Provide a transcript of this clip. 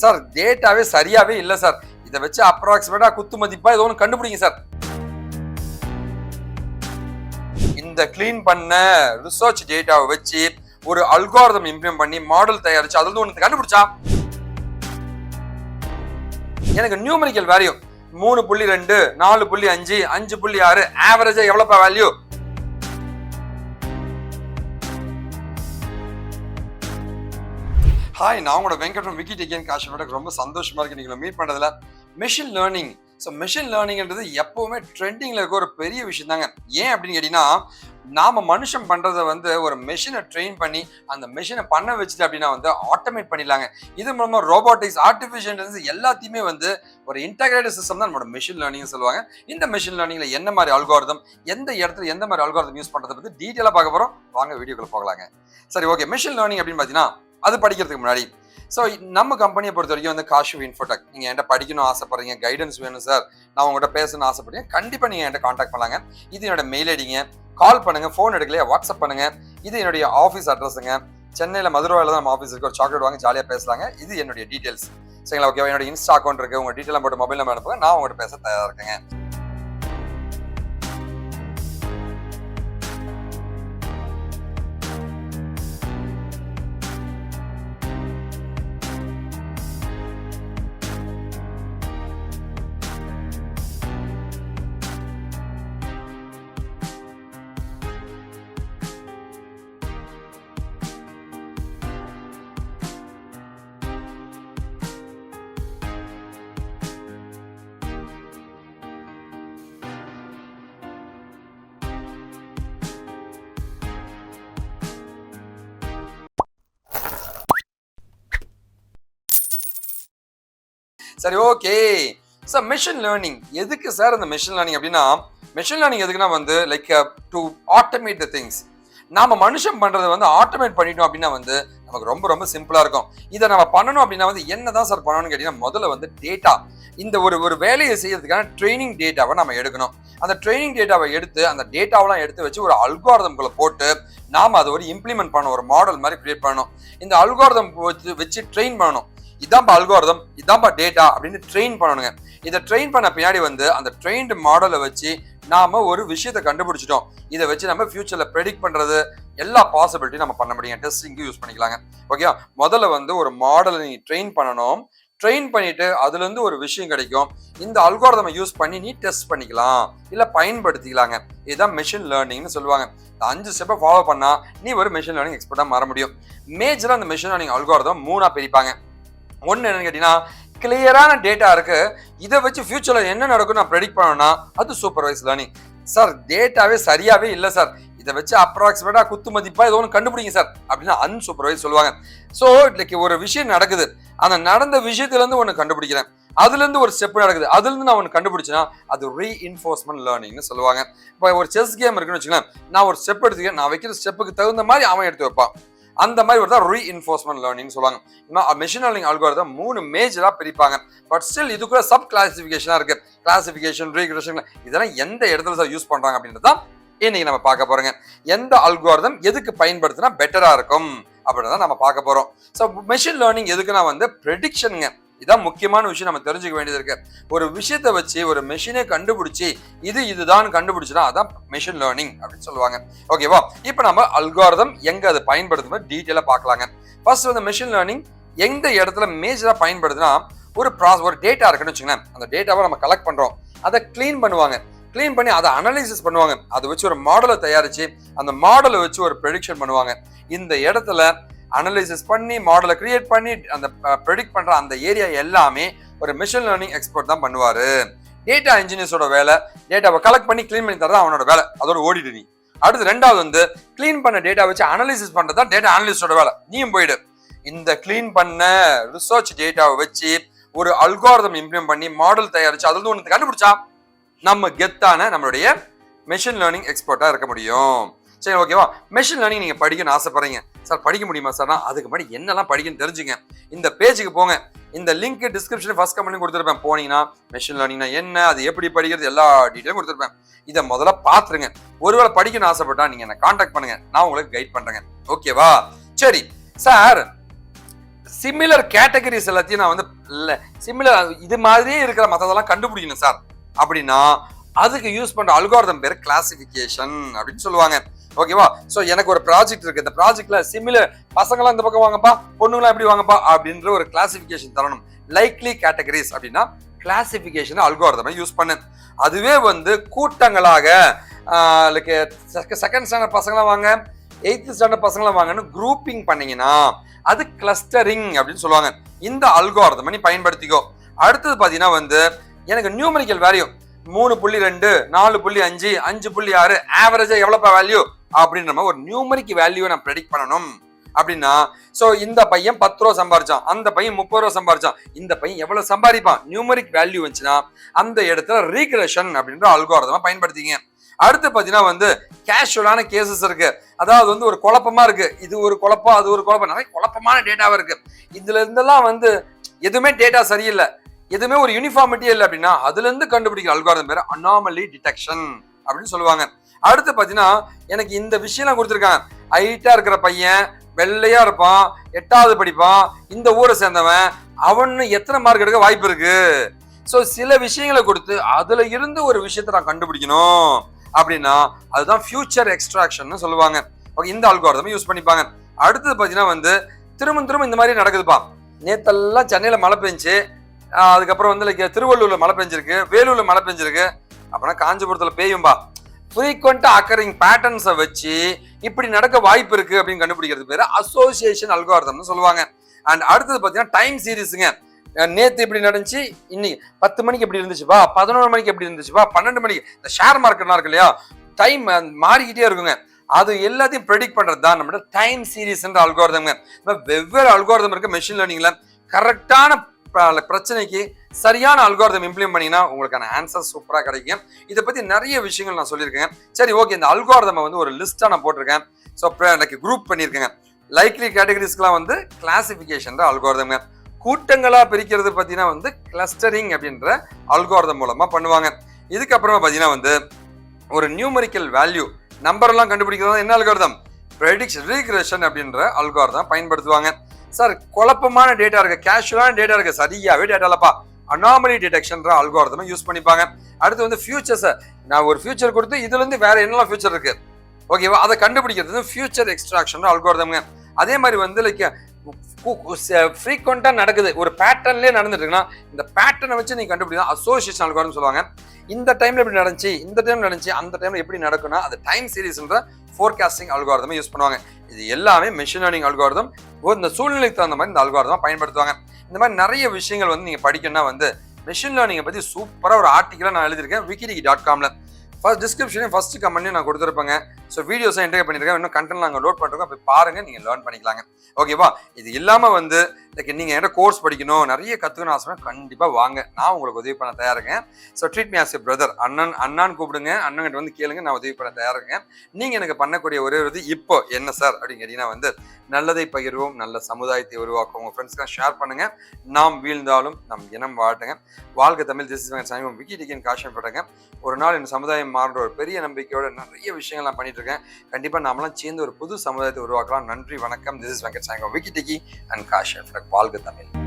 Sir டேட்டாவே சரியாவே இல்ல sir. இதை வச்சு அப்ராக்சிமேட்டா குத்து மதிப்பா ஏதோ ஒன்று கண்டுபிடிங்க சார். இந்த கிளீன் பண்ண ரிசர்ச் டேட்டாவை வச்சு ஒரு அல்காரிதம் இம்ப்ளிமெண்ட் பண்ணி மாடல் தயாரிச்சு அதுல ஒன்று கண்டுபிடிச்சா எனக்கு நியூமரிக்கல் வேல்யூ 3.2 4.5 5.6 ஆவரேஜா எவ்வளவு வேல்யூ? ஹாய், நான் உங்களோட வெங்கட் from KaaShiv ரொம்ப சந்தோஷமா இருக்கு நீங்க மீட் பண்றதுல. Machine learning. ஸோ மெஷின் லேர்னிங்ன்றது எப்பவுமே ட்ரெண்டிங்ல இருக்க ஒரு பெரிய விஷயம் தாங்க. ஏன் அப்படின்னு கேட்டீங்கன்னா, நாம மனுஷன் பண்றதை ஒரு மெஷினை ட்ரெயின் பண்ணி அந்த மெஷினை பண்ண வச்சுட்டு அப்படின்னா ஆட்டோமேட் பண்ணிடலாங்க. இது மூலமா ரோபோட்டிக்ஸ், ஆர்டிஃபிஷியல் இன்டெலிஜென்ஸ் எல்லாத்தையுமே ஒரு இன்டகிரேட்டட் சிஸ்டம் தான் நம்மளோட மெஷின் லேர்னிங் சொல்லுவாங்க. இந்த மெஷின் லேர்னிங்ல என்ன மாதிரி அல்காரிதம், எந்த இடத்துல எந்த மாதிரி அல்காரிதம் யூஸ் பண்றதை பத்தி டீட்டெயிலா பார்க்க போறோம். வாங்க வீடியோக்குள்ள போகலாங்க. சரி, ஓகே. மெஷின் லேர்னிங் அப்படின்னு பாத்தீங்கன்னா, அது படிக்கிறதுக்கு முன்னாடி நம்ம கம்பெனியை பொறுத்த வரைக்கும் KaaShiv InfoTech, நீங்க என்கிட்ட படிக்கணும் ஆசைப்படுறீங்க, கைடன்ஸ் வேணும் சார், நான் உங்கள்கிட்ட பேசணும்னு ஆசைப்படுறீங்க, கண்டிப்பா நீங்க என்கிட்ட கான்டாக்ட் பண்ணலாங்க. இது என்னோட மெயில் ஐடிங்க. கால் பண்ணுங்க, ஃபோன் எடுக்கலையா வாட்ஸ்அப் பண்ணுங்க. இது என்னுடைய ஆஃபீஸ் அட்ரஸுங்க. சென்னையில் மதுரவாயில் தான் நம்ம ஆஃபீஸ் இருக்கு. ஒரு சாக்லேட் வாங்க, ஜாலியாக பேசலாங்க. இது என்னுடைய டீட்டெயில்ஸ். சரிங்களா? ஓகே. என்னோட இன்ஸ்டா அக்கௌண்ட் இருக்கு. உங்க டீட்டெயில் போட்டு மொபைல் நம்பர் அனுப்புங்க, நான் உங்கள்கிட்ட பேச தயாராக இருக்கேங்க. சரி, ஓகே. ஸோ மெஷின் லேர்னிங் எதுக்கு சார்? அந்த மெஷின் லேர்னிங் அப்படின்னா, மெஷின் லேர்னிங் எதுக்குன்னா like to automate the things. நாம மனுஷன் பண்றதை ஆட்டோமேட் பண்ணிட்டோம் அப்படின்னா நமக்கு ரொம்ப ரொம்ப சிம்பிளா இருக்கும். இதை நம்ம பண்ணணும் அப்படின்னா என்னதான் சார் பண்ணணும்னு கேட்டீங்கன்னா, முதல்ல டேட்டா. இந்த ஒரு வேலையை செய்யறதுக்கான ட்ரைனிங் டேட்டாவை நம்ம எடுக்கணும். அந்த ட்ரைனிங் டேட்டாவை எடுத்து அந்த டேட்டாவெல்லாம் எடுத்து வச்சு ஒரு அல்காரிதம்குள்ள போட்டு நாம அதை இம்ப்ளிமெண்ட் பண்ணணும். ஒரு மாடல் மாதிரி கிரியேட் பண்ணணும். இந்த அல்காரிதம் வச்சு ட்ரெயின் பண்ணணும். இதான்பா அல்காரிதம், இதான்பா டேட்டா அப்படின்னு ட்ரெயின் பண்ணணுங்க. இதை ட்ரெயின் பண்ண பின்னாடி அந்த ட்ரெயின்டு மாடலை வச்சு நாம ஒரு விஷயத்தை கண்டுபிடிச்சிட்டோம். இதை வச்சு நம்ம ஃபியூச்சர்ல ப்ரெடிக்ட் பண்றது எல்லா பாசிபிலிட்டியும் நம்ம பண்ண முடியும். டெஸ்டிங்கு யூஸ் பண்ணிக்கலாங்க. ஓகே. முதல்ல ஒரு மாடலை நீ ட்ரெயின் பண்ணணும். ட்ரெயின் பண்ணிட்டு அதுல இருந்து ஒரு விஷயம் கிடைக்கும். இந்த அல்காரிதமை யூஸ் பண்ணி நீ டெஸ்ட் பண்ணிக்கலாம், இல்ல பயன்படுத்திக்கலாங்க. இதுதான் மெஷின் லேர்னிங்னு சொல்லுவாங்க. இந்த 5 ஸ்டெப்பை ஃபாலோ பண்ணா நீ ஒரு மெஷின் லேர்னிங் எக்ஸ்பர்ட்டா மாற முடியும். மேஜரா அந்த மெஷின் லேர்னிங் அல்காரிதம் 3ஆ பிரிப்பாங்க. ஒன்னு என்னன்னு கேட்டீங்கன்னா, கிளியரான டேட்டா இருக்கு, இதை வச்சு ஃபியூச்சர்ல என்ன நடக்கும் நான் ப்ரெடிக்ட் பண்ணணும்னா அது சூப்பர்வைஸ் லேர்னிங். சார் டேட்டாவே சரியாவே இல்லை சார், இதை வச்சு அப்ராக்சிமேட்டா குத்து மதிப்பா ஏதோ ஒன்று கண்டுபிடிங்க சார் அப்படின்னா அன்சூப்பர்வைஸ் சொல்லுவாங்க. ஸோ இன்னைக்கு ஒரு விஷயம் நடக்குது, அந்த நடந்த விஷயத்துல இருந்து ஒன்று கண்டுபிடிக்கிறேன், அதுல இருந்து ஒரு ஸ்டெப் நடக்குது, அதுல இருந்து நான் ஒன்று கண்டுபிடிச்சேன்னா அது ரீஇன்ஃபோர்ஸ்மெண்ட் லேர்னிங்னு சொல்லுவாங்க. இப்போ ஒரு செஸ் கேம் இருக்குன்னு வச்சுக்கோங்களேன், நான் ஒரு ஸ்டெப் எடுத்துக்கேன், நான் வைக்கிற ஸ்டெப்புக்கு தகுந்த மாதிரி அவன் எடுத்து வைப்பான். அந்த மாதிரி தான் ரீஇன்ஃபோர்ஸ்மெண்ட் லேர்னிங் சொல்லுவாங்க. மெஷின் லேர்னிங் அல்காரிதம் 3 மேஜரா பிரிப்பாங்க. பட் ஸ்டில் இதுக்குள்ள சப் கிளாசிபிகேஷனா இருக்கு. கிளாசிபிகேஷன், ரீக்ரெஷன், இதெல்லாம் எந்த இடத்துல சார் யூஸ் பண்றாங்க அப்படின்றது தான் இன்னைக்கு நம்ம பார்க்க போறோங்க. எந்த அல்காரிதம் எதுக்கு பயன்படுத்தினா பெட்டரா இருக்கும் அப்படின்னு நம்ம பார்க்க போறோம். ஸோ மெஷின் லேர்னிங் எதுக்குன்னா ப்ரெடிக்ஷனுங்க. இதான் முக்கியமான விஷயம் நம்ம தெரிஞ்சுக்க வேண்டியது இருக்கு. ஒரு விஷயத்தை வச்சு ஒரு மெஷினை கண்டுபிடிச்சி இதுதான் கண்டுபிடிச்சுனா அதான் மெஷின் லேர்னிங் அப்படின்னு சொல்லுவாங்க. ஓகேவா? இப்போ நம்ம அல்காரிதம் எங்க அதை பயன்படுத்தும் டீட்டெயிலா பார்க்கலாங்க. ஃபர்ஸ்ட் மெஷின் லேர்னிங் எந்த இடத்துல மேஜரா பயன்படுதுன்னா, ஒரு டேட்டா இருக்குன்னு வச்சுக்கோங்களேன், அந்த டேட்டாவை நம்ம கலெக்ட் பண்றோம், அதை கிளீன் பண்ணுவாங்க. கிளீன் பண்ணி அதை அனலைசிஸ் பண்ணுவாங்க. அதை வச்சு ஒரு மாடலை தயாரிச்சு அந்த மாடலை வச்சு ஒரு ப்ரெடிக்ஷன் பண்ணுவாங்க. இந்த இடத்துல அனலைசிஸ் பண்ணி மாடலை கிரியேட் பண்ணி அந்த ப்ரெடிக்ட் பண்ற அந்த ஏரியா எல்லாமே ஒரு மெஷின் லேர்னிங் எக்ஸ்பர்ட் தான் பண்ணுவாரு. டேட்டா இன்ஜினியர்ஸோட வேலை டேட்டாவை கலெக்ட் பண்ணி கிளீன் பண்ணி தரதான் அவனோட வேலை. அதோட ஓடிட்டு நீ அடுத்து ரெண்டாவது கிளீன் பண்ண டேட்டா வச்சு அனலைசிஸ் பண்றது தான் டேட்டா அனலிஸ்டோட வேலை. நீயும் போயிடு. இந்த கிளீன் பண்ண ரிசர்ச் டேட்டாவை வச்சு ஒரு அல்காரிதம் இம்ப்ளிமெண்ட் பண்ணி மாடல் தயாரிச்சு அதுல ஒன்று கண்டுபிடிச்சா நம்ம கெத்தான நம்மளுடைய மெஷின் லேர்னிங் எக்ஸ்பர்ட்டா இருக்க முடியும். சரி, ஓகேவா? மெஷின் லேர்னிங் நீங்க படிக்கணும்னு ஆசைப்படுறீங்க சார், படிக்க முடியுமா சார்னா அதுக்கு முன்னாடி என்னெல்லாம் படிக்கணும்னு தெரிஞ்சுங்க. இந்த பேஜுக்கு போங்க. இந்த லிங்க் டிஸ்கிரிப்ஷன் ஃபர்ஸ்ட் கமெண்ட் கொடுத்துருப்பேன். போனீங்கன்னா மெஷின் லேர்னிங்னா என்ன, அது எப்படி படிக்கிறது, எல்லா டீட்டெயிலும் கொடுத்துருப்பேன். இதை முதல்ல பாத்துருங்க. ஒருவேளை படிக்கணும்னு ஆசைப்பட்டா நீங்க என்ன கான்டாக்ட் பண்ணுங்க, நான் உங்களுக்கு கைட் பண்றேங்க. ஓகேவா? சரி சார், சிமிலர் கேட்டகரிஸ் எல்லாத்தையும் நான் வந்து சிமிலர் இது மாதிரியே இருக்கிற மற்றதெல்லாம் கண்டுபிடிக்கணும் சார் அப்படின்னா அதுக்கு யூஸ் பண்ற அல்காரிதம் பேர் கிளாசிபிகேஷன் அப்படின்னு சொல்லுவாங்க. ஓகேவா? சோ எனக்கு ஒரு ப்ராஜெக்ட் இருக்கு. இந்த ப்ராஜெக்ட்ல சிமிலர் பசங்களாம் இந்த பக்கம் வாங்கப்பா, பொண்ணுங்களாம் எப்படி வாங்கப்பா அப்படின்ற ஒரு கிளாசிபிகேஷன் தரணும். லைக்லி கேட்டகரிஸ் அப்படின்னா கிளாசிபிகேஷன் அல்காரிதமை யூஸ் பண்ணு. அதுவே வந்து கூட்டங்களாக லைக் செகண்ட் ஸ்டாண்டர்ட் பசங்களாம் வாங்க, 8th ஸ்டாண்டர்ட் பசங்களாம் வாங்கன்னு குரூப்பிங் பண்ணீங்கன்னா அது கிளஸ்டரிங் அப்படின்னு சொல்லுவாங்க. இந்த அல்காரிதமை நீ பயன்படுத்திக்கோ. அடுத்தது பாத்தீங்கன்னா வந்து எனக்கு நியூமரிக்கல் வேல்யூ 3.2 4.5 5.6 ஆவரேஜா எவ்வளவு வேல்யூ அப்படின்ற மாதிரி ஒரு நியூமரிக் வேல்யூ நான் ப்ரெடிக்ட் பண்ணணும் அப்படின்னா சோ இந்த பையன் 10 ரூபா சம்பாரிச்சான், அந்த பையன் 30 ரூபா சம்பாரிச்சான், இந்த பையன் எவ்வளவு சம்பாதிப்பான் நியூமரிக் வேல்யூ வந்துச்சுன்னா அந்த இடத்துல ரீக்ரெஷன் அப்படின்ற அல்காரிதமை பயன்படுத்திங்க. அடுத்து பாத்தீங்கன்னா வந்து கேஷுவலான கேசஸ் இருக்கு. அதாவது வந்து ஒரு குழப்பமா இருக்கு, இது ஒரு குழப்பம் அது ஒரு குழப்பம், நிறைய குழப்பமான டேட்டாவா இருக்கு. இதுல இருந்தெல்லாம் வந்து எதுவுமே டேட்டா சரியில்லை, எதுவுமே ஒரு யூனிஃபார்மிட்டியே இல்லை அப்படின்னா அதுல இருந்து கண்டுபிடிக்கிற அல்காரிதம் பேர் அனாமலி டிடெக்ஷன் அப்படின்னு சொல்லுவாங்க. அடுத்து பாத்தீங்கன்னா எனக்கு இந்த விஷயம் கொடுத்துருக்காங்க. ஹைட்டா இருக்கிற பையன், வெள்ளையா இருப்பான், 8வது படிப்பான், இந்த ஊரை சேர்ந்தவன், அவனு எத்தனை மார்க் எடுக்க வாய்ப்பு இருக்கு. சோ சில விஷயங்களை கொடுத்து அதுல இருந்து ஒரு விஷயத்தை நான் கண்டுபிடிக்கணும் அப்படின்னா அதுதான் ஃபியூச்சர் எக்ஸ்ட்ராக்ஷன் சொல்லுவாங்க. ஓகே, இந்த அல்காரிதம் யூஸ் பண்ணிப்பாங்க. அடுத்தது பாத்தீங்கன்னா வந்து திரும்ப இந்த மாதிரி நடக்குதுப்பா. நேத்தெல்லாம் சென்னையில மழை பெஞ்சு, அதுக்கப்புறம் வந்து லைக் திருவள்ளூர்ல மழை பெஞ்சிருக்கு, வேலூர்ல மழை பெஞ்சிருக்கு, அப்படின்னா காஞ்சிபுரத்துல பெய்யும்பா. ஃப்ரீக்வெண்டா அக்கரிங் பேட்டர்ன்ஸை வச்சு இப்படி நடக்க வாய்ப்பு இருக்கு அப்படின்னு கண்டுபிடிக்கிறது பேரு அசோசியேஷன் அல்காரிதம்னு சொல்லுவாங்க. அண்ட் அடுத்தது பாத்தீங்கன்னா டைம் சீரீஸுங்க. நேத்து இப்படி நடந்துச்சு, இன்னைக்கு 10 மணிக்கு எப்படி இருந்துச்சுப்பா, 11 மணிக்கு எப்படி இருந்துச்சுப்பா, 12 மணிக்கு. இந்த ஷேர் மார்க்கெட்லாம் இருக்கு இல்லையா, டைம் மாறிக்கிட்டே இருக்குங்க. அது எல்லாத்தையும் ப்ரெடிக்ட் பண்றது தான் நம்மளோட டைம் சீரீஸ்ன்ற அல்காரிதம்ங்க. வெவ்வேறு அல்காரிதம் இருக்கு மெஷின் லேர்னிங்ல. கரெக்டான பிரச்சனைக்கு சரியான அல்காரிதம் இம்ப்ளிமெண்ட் பண்ணீங்கன்னா உங்களுக்கான ஆன்சர் சூப்பரா கிடைக்கும். இதை பத்தி நிறைய விஷயங்கள் நான் சொல்லியிருக்கேன். சரி, ஓகே, இந்த அல்காரிதம் வந்து ஒரு லிஸ்டா நான் போட்டிருக்கேன். ஸோ எனக்கு குரூப் பண்ணியிருக்கேங்க. லைக்லி கேட்டகரிஸ்க்குலாம் வந்து கிளாசிபிகேஷன் அல்காரிதம்ங்க. கூட்டங்களா பிரிக்கிறது பார்த்தீங்கன்னா வந்து கிளஸ்டரிங் அப்படின்ற அல்காரிதம் மூலமா பண்ணுவாங்க. இதுக்கப்புறமா பார்த்தீங்கன்னா வந்து ஒரு நியூமரிக்கல் வேல்யூ நம்பர் எல்லாம் கண்டுபிடிக்கிறது என்ன அல்காரிதம், ப்ரெடிக்ஷன் ரீக்ரெஷன் அப்படின்ற அல்காரிதம் பயன்படுத்துவாங்க. சார் குழப்பமான டேட்டா இருக்கு, கேஷுவலான டேட்டா இருக்கு, சரியாவே டேட்டா இல்லப்பா, அனாமலி டிடெக்ஷன் அல்காரிதமை யூஸ் பண்ணிப்பாங்க. அடுத்து வந்து ஃபியூச்சர்ஸ், நான் ஒரு ஃபியூச்சர் கொடுத்து இதுல இருந்து வேற என்னெல்லாம் ஃபியூச்சர் இருக்கு ஓகேவா அதை கண்டுபிடிக்கிறது ஃபியூச்சர் எக்ஸ்ட்ராக்ஷன் அல்காரிதம்ங்க. அதே மாதிரி வந்து லைக் ஃப்ரீக்வெண்டா நடக்குது, ஒரு பேட்டர்ன்லயே நடந்துட்டு இருக்குன்னா இந்த பேட்டர்னை வச்சு நீங்க கண்டுபிடிக்கலாம் அசோசியேஷன் அல்காரிதம் சொல்லுவாங்க. இந்த டைம்ல எப்படி நடந்துச்சு, இந்த டைம் நடந்துச்சு, அந்த டைம்ல எப்படி நடக்கும்னா அது டைம் சீரீஸ்ன்ற ஃபோர்காஸ்டிங் அல்காரிதம் யூஸ் பண்ணுவாங்க. இது எல்லாமே மெஷின் லேர்னிங் அல்காரிதம். இந்த சூழ்நிலைக்கு தகுந்த மாதிரி இந்த அல்காரிதம் பயன்படுத்துவாங்க. இந்த மாதிரி நிறைய விஷயங்கள் வந்து நீங்க படிக்கணும்னா வந்து மெஷின் லேர்னிங்கை பத்தி சூப்பரா ஒரு ஆர்டிக்கலா நான் எழுதியிருக்கேன் wikidiki.comல. ஃபர்ஸ்ட் டிஸ்கிரிப்ஷனையும் ஃபர்ஸ்ட் கமெண்ட்லையும் நான் கொடுத்துருப்பேங்க. ஸோ வீடியோஸை என்டர் பண்ணியிருக்கேன், இன்னும் கண்டென்ட் நாங்கள் லோட் பண்ணிருக்கோம், போய் பாருங்க, நீங்கள் லேர்ன் பண்ணிக்கலாங்க. ஓகேவா? இது இல்லாமல் வந்து லைக் நீங்கள் என்கிட்ட கோர்ஸ் படிக்கணும், நிறைய கற்றுக்கணும் ஆசை கண்டிப்பாக வாங்க, நான் உங்களுக்கு உதவி பண்ண தயாருங்க. So treat me as a brother, அண்ணான்னு கூப்பிடுங்க, அண்ணன்கிட்ட வந்து கேளுங்க, நான் உதவி பண்ண தயாருங்க. நீங்கள் எனக்கு பண்ணக்கூடிய ஒரே ஒரு இப்போ என்ன சார் அப்படின்னு கேட்டீங்கன்னா வந்து நல்லதை பகிர்வோம், நல்ல சமுதாயத்தை உருவாக்கும், உங்கள் ஃப்ரெண்ட்ஸ்க்கெலாம் ஷேர் பண்ணுங்க. நாம் வீழ்ந்தாலும் நம் இனம் வாட்டுங்க. வாழ்க தமிழ், திஸ் இஸ் வெங்கட். விக்கிடிக்கின் காஷியம் பட்டுங்க. ஒரு நாள் இந்த சமுதாயம் மாறுற ஒரு பெரிய நம்பிக்கையோட நிறைய விஷயங்கள் நான் பண்ணிட்டு இருக்கேன். கண்டிப்பா நாமெல்லாம் சேர்ந்து ஒரு புது சமுதாயத்தை உருவாக்கலாம். நன்றி, வணக்கம். This is Venkat. விக்கிடிக்கி அண்ட் காஷியம். வாழ்க தமிழ்.